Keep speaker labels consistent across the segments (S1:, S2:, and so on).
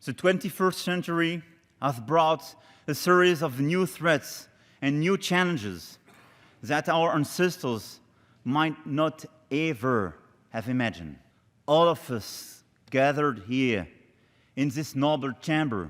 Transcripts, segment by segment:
S1: The 21st century has brought a series of new threats and new challenges that our ancestors might not ever have imagined. All of us gathered here in this noble chamber,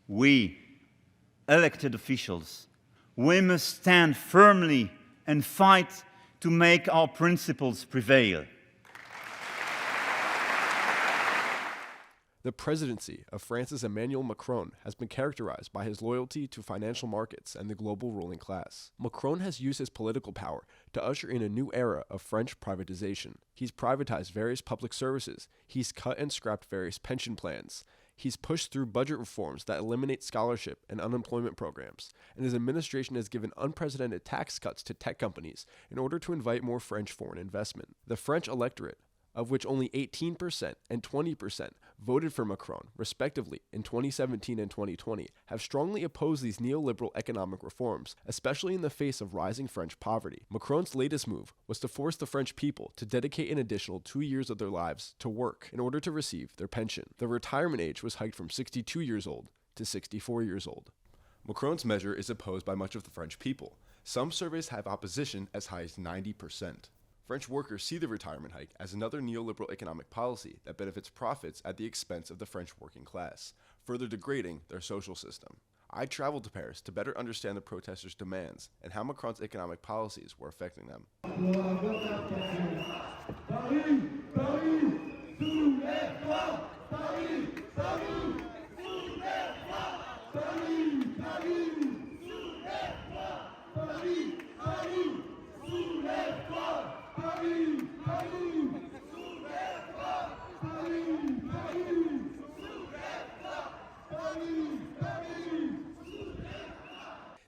S1: we, elected officials, we must stand firmly and fight to make our principles prevail.
S2: The presidency of France's Emmanuel Macron has been characterized by his loyalty to financial markets and the global ruling class. Macron has used his political power to usher in a new era of French privatization. He's privatized various public services, he's cut and scrapped various pension plans, he's pushed through budget reforms that eliminate scholarship and unemployment programs, and his administration has given unprecedented tax cuts to tech companies in order to invite more French foreign investment. The French electorate, of which only 18% and 20% voted for Macron, respectively, in 2017 and 2020, have strongly opposed these neoliberal economic reforms, especially in the face of rising French poverty. Macron's latest move was to force the French people to dedicate an additional 2 years of their lives to work in order to receive their pension. The retirement age was hiked from 62 years old to 64 years old. Macron's measure is opposed by much of the French people. Some surveys have opposition as high as 90%. French workers see the retirement hike as another neoliberal economic policy that benefits profits at the expense of the French working class, further degrading their social system. I traveled to Paris to better understand the protesters' demands and how Macron's economic policies were affecting them.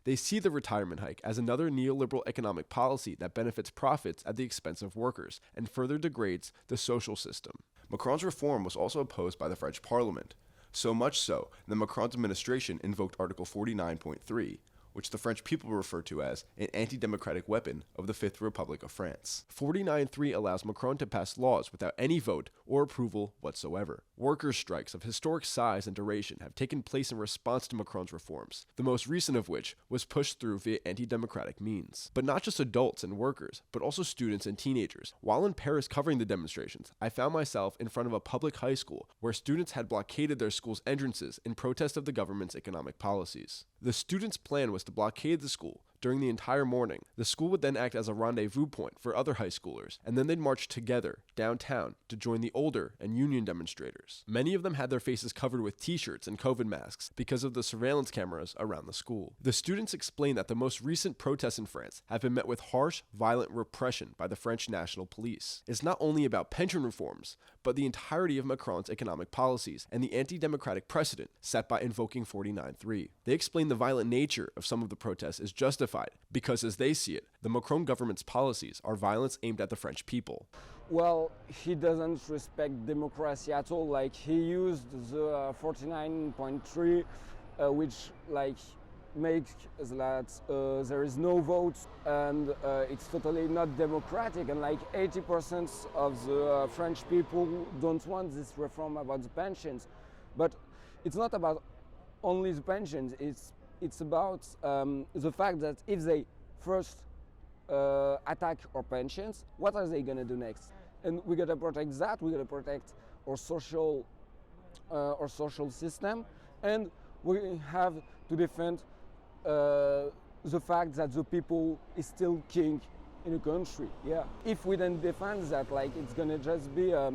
S2: They see the retirement hike as another neoliberal economic policy that benefits profits at the expense of workers and further degrades the social system. Macron's reform was also opposed by the French Parliament, so much so that Macron's administration invoked Article 49.3, which the French people refer to as an anti-democratic weapon of the Fifth Republic of France. 49.3 allows Macron to pass laws without any vote or approval whatsoever. Workers' strikes of historic size and duration have taken place in response to Macron's reforms, the most recent of which was pushed through via anti-democratic means. But not just adults and workers, but also students and teenagers. While in Paris covering the demonstrations, I found myself in front of a public high school where students had blockaded their school's entrances in protest of the government's economic policies. The students' plan was to blockade the school during the entire morning. The school would then act as a rendezvous point for other high schoolers, and then they'd march together downtown to join the older and union demonstrators. Many of them had their faces covered with t-shirts and COVID masks because of the surveillance cameras around the school. The students explained that the most recent protests in France have been met with harsh, violent repression by the French National Police. It's not only about pension reforms, but the entirety of Macron's economic policies and the anti-democratic precedent set by invoking 49.3. They explained the violent nature of some of the protests is justified because, as they see it, the Macron government's policies are violence aimed at the French people.
S3: Well, he doesn't respect democracy at all. Like, he used the 49.3, which makes that there is no vote, and it's totally not democratic, and 80% of the French people don't want this reform about the pensions. But it's not about only the pensions, it's about the fact that if they first attack our pensions, what are they going to do next? And we got to protect that. We got to protect our social system, and we have to defend the fact that the people is still king in the country. Yeah. If we don't defend that, it's going to just be a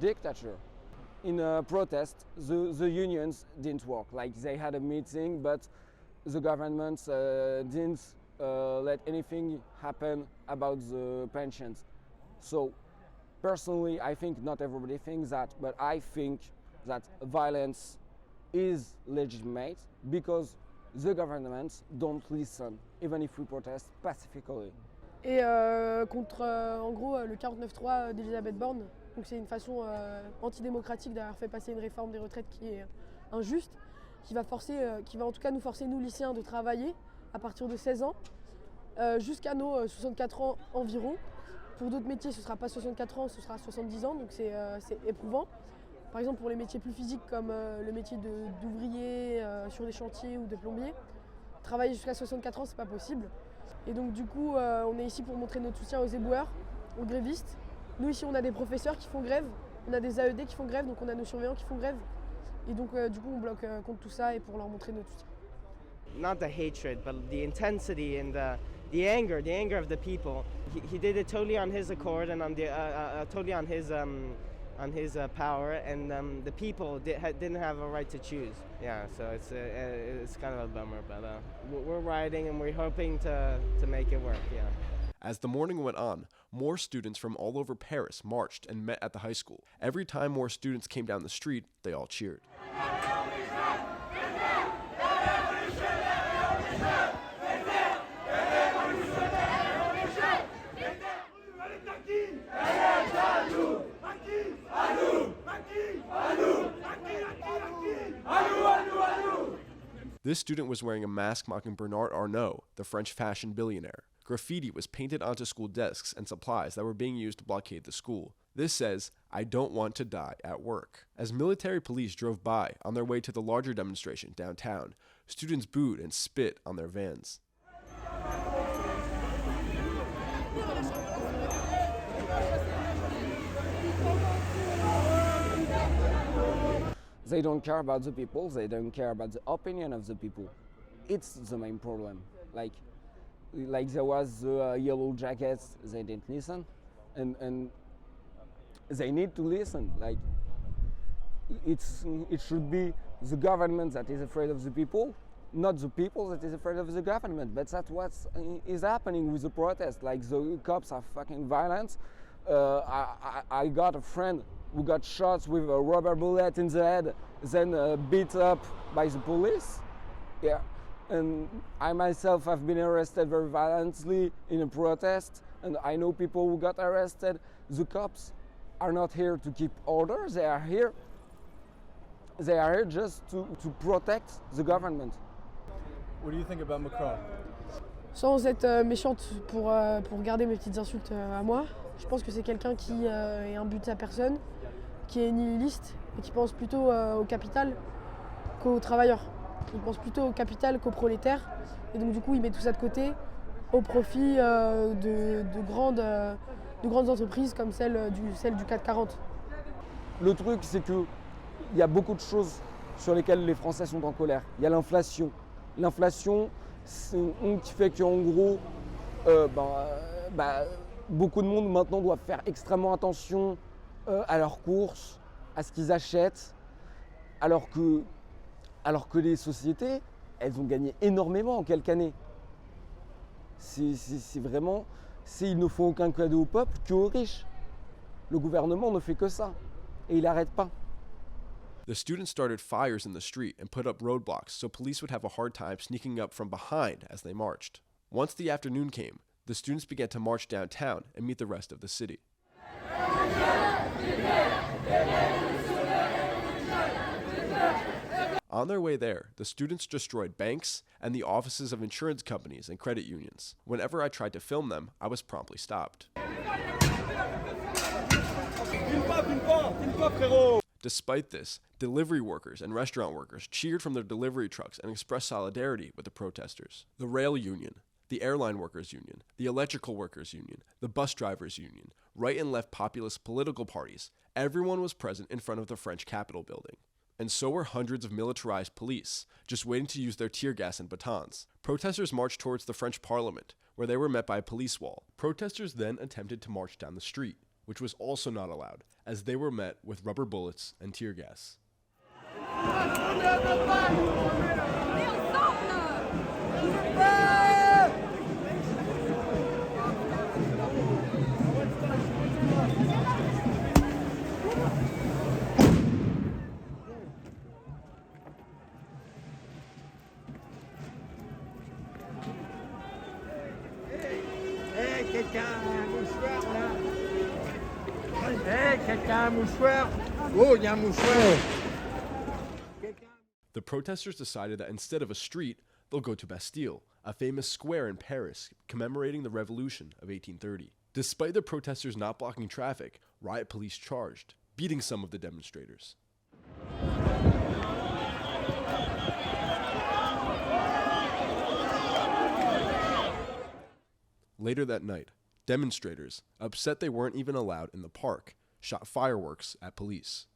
S3: dictator. In a protest, the unions didn't work. They had a meeting, but the government didn't let anything happen about the pensions. So personally, I think not everybody thinks that, but I think that violence is legitimate because the governments don't listen, even if we protest pacifically.
S4: Et contre, en gros, le 49.3 d'Elisabeth Borne. Donc c'est une façon antidémocratique d'avoir fait passer une réforme des retraites qui est injuste, qui va en tout cas nous forcer, nous lycéens, de travailler à partir de 16 ans jusqu'à nos 64 ans environ. Pour d'autres métiers, ce ne sera pas 64 ans, ce sera 70 ans, donc c'est éprouvant. Par exemple, pour les métiers plus physiques comme le métier d'ouvrier sur les chantiers ou de plombier, travailler jusqu'à 64 ans, c'est pas possible. Et donc du coup, on est ici pour montrer notre soutien aux éboueurs, aux grévistes. Nous ici, on a des professeurs qui font grève, on a des AED qui font grève, donc on a nos surveillants qui font grève. Et donc du coup, on bloque contre tout ça et pour leur montrer notre soutien.
S5: Not the hatred, but the intensity and the anger of the people. He did it totally on his accord and on the totally on his power, and the people didn't have a right to choose. Yeah, so it's kind of a bummer, but we're riding and we're hoping to make it work. Yeah.
S2: As the morning went on, more students from all over Paris marched and met at the high school. Every time more students came down the street, they all cheered. This student was wearing a mask mocking Bernard Arnault, the French fashion billionaire. Graffiti was painted onto school desks and supplies that were being used to blockade the school. This says, "I don't want to die at work." As military police drove by on their way to the larger demonstration downtown, students booed and spit on their vans.
S3: They don't care about the people, they don't care about the opinion of the people. It's the main problem. Like there was the yellow jackets, they didn't listen, and they need to listen. Like it should be the government that is afraid of the people, not the people that is afraid of the government. But that's what is happening with the protest. Like the cops are fucking violent. I got a friend who got shot with a rubber bullet in the head, then beat up by the police. Yeah, and I myself have been arrested very violently in a protest, and I know people who got arrested. The cops are not here to keep order, they are here just to protect the government.
S6: What do you think about Macron?
S4: Sans être méchante pour garder mes petites insultes à moi, je pense que c'est quelqu'un qui est imbu de sa personne, qui est nihiliste et qui pense plutôt au capital qu'aux travailleurs. Il pense plutôt au capital qu'aux prolétaires. Et donc du coup, il met tout ça de côté au profit de grandes entreprises comme celle du CAC 40.
S3: Le truc, c'est qu'il y a beaucoup de choses sur lesquelles les Français sont en colère. Il y a l'inflation. L'inflation, qui fait qu'en gros, beaucoup de monde maintenant doivent faire extrêmement attention à leurs courses, à ce qu'ils achètent, alors que les sociétés, elles ont gagné énormément en quelques années. C'est vraiment, ils ne font aucun cadeau au peuple qu'aux riches. Le gouvernement ne fait que ça, et il n'arrête pas.
S2: The students started fires in the street and put up roadblocks so police would have a hard time sneaking up from behind as they marched. Once the afternoon came, the students began to march downtown and meet the rest of the city. On their way there, the students destroyed banks and the offices of insurance companies and credit unions. Whenever I tried to film them, I was promptly stopped. Despite this, delivery workers and restaurant workers cheered from their delivery trucks and expressed solidarity with the protesters. The rail union, the airline workers union, the electrical workers union, the bus drivers union, right and left populist political parties, everyone was present in front of the French Capitol building. And so were hundreds of militarized police, just waiting to use their tear gas and batons. Protesters marched towards the French Parliament, where they were met by a police wall. Protesters then attempted to march down the street, which was also not allowed, as they were met with rubber bullets and tear gas.
S7: Quelqu'un a un mouchoir là? Quelqu'un a un mouchoir? Oh, il y a un mouchoir!
S2: The protesters decided that instead of a street, they'll go to Bastille, a famous square in Paris commemorating the Revolution of 1830. Despite the protesters not blocking traffic, riot police charged, beating some of the demonstrators. Later that night, demonstrators, upset they weren't even allowed in the park, shot fireworks at police.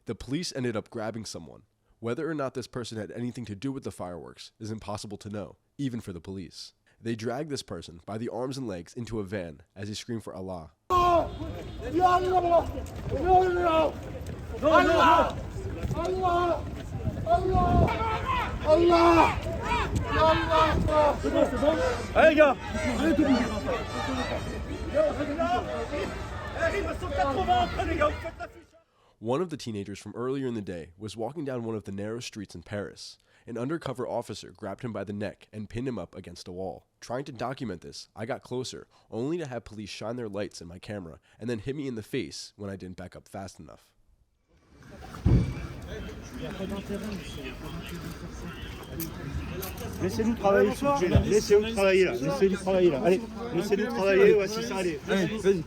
S2: The police ended up grabbing someone. Whether or not this person had anything to do with the fireworks is impossible to know, even for the police. They dragged this person by the arms and legs into a van as he screamed for Allah. One of the teenagers from earlier in the day was walking down one of the narrow streets in Paris. An undercover officer grabbed him by the neck and pinned him up against a wall. Trying to document this, I got closer, only to have police shine their lights in my camera and then hit me in the face when I didn't back up fast enough.
S7: Laissez-nous travailler, s'il vous plaît, là. Laissez-nous travailler, là. Laissez-nous travailler, là. Allez, laissez-nous travailler, ouais, c'est ça, allez. Vas-y.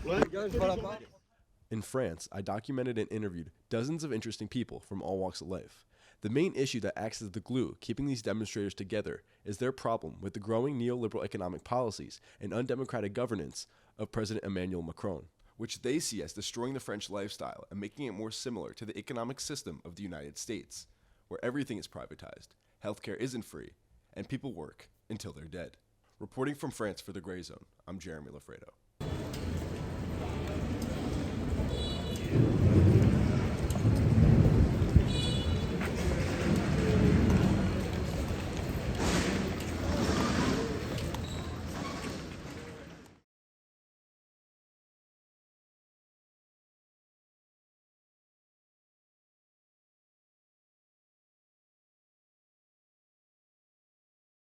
S2: In France, I documented and interviewed dozens of interesting people from all walks of life. The main issue that acts as the glue keeping these demonstrators together is their problem with the growing neoliberal economic policies and undemocratic governance of President Emmanuel Macron, which they see as destroying the French lifestyle and making it more similar to the economic system of the United States, where everything is privatized, healthcare isn't free, and people work until they're dead. Reporting from France for the Grayzone, I'm Jeremy Loffredo.